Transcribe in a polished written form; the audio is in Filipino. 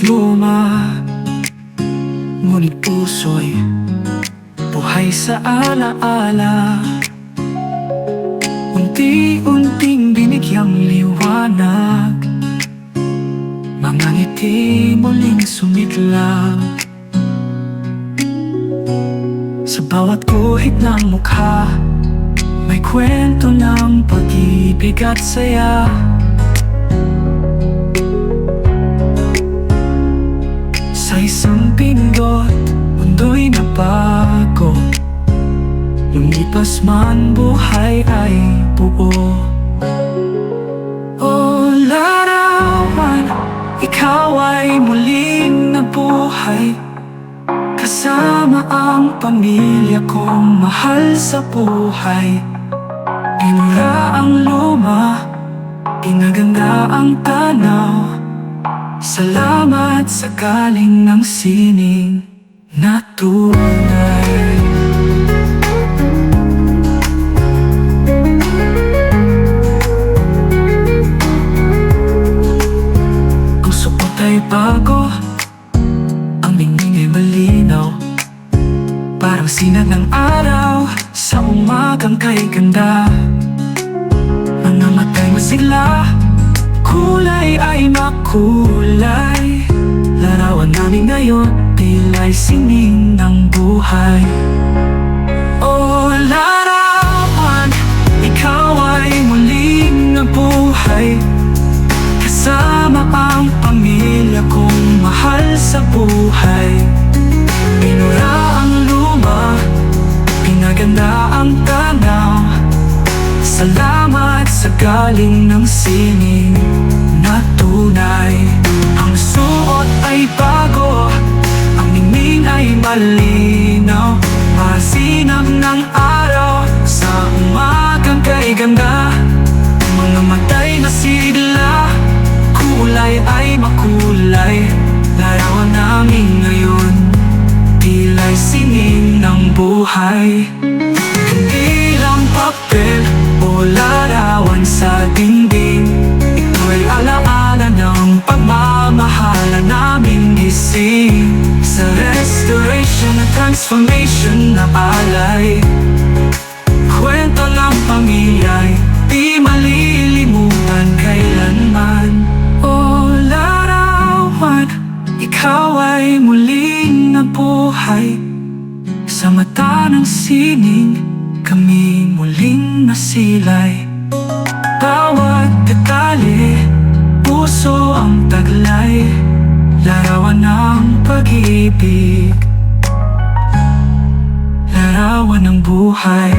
luma, ngunit puso'y buhay sa alaala. Unti-unting binigyang liwanag, mga ngiti muling sumiklab. Sa bawat guhit ng mukha, may kwento ng pag-ibig at saya. Sa isang pindot, mundo'y nabago. Lumipas man buhay ay buo. O larawan, ikaw ay muling nabuhay, kasama ang pamilya kong mahal sa buhay. Pinura ang luma, pinaganda ang tanaw. Salamat sa galing ng sining na tunay. Puso ko ta'y bago, ang ningning ay malinaw, parang sinag ng araw sa umagang kay ganda. Mga mata'y masigla, kulay ay makulay. Larawan namin ngayon, tila'y sining ng buhay. O larawan, ikaw ay muling nabuhay, kasama ang pamilya kong mahal sa buhay. Pinura ang luma, pinaganda ang tanaw. Salamat sa galing ng sining na tunay. Ang suot ay bago, ang ningning ay malinaw. Masinag ng araw sa umagang kay ganda. Mga mata'y masigla, kulay ay makulay. Larawan namin ngayon, tila'y sining ng buhay. Hindi lang papel o larawan sa dingding, ito'y alaala ng pagmamahala naming gising. Sa restoration at transformation na alay, kwento ng pamilya'y di malilimutan kailanman. O larawan, ikaw ay muling nabuhay, sa mata ng sining kami muling nasilay. Bawat detalye, puso ang taglay. Larawan ng pag-ibig, larawan ng buhay.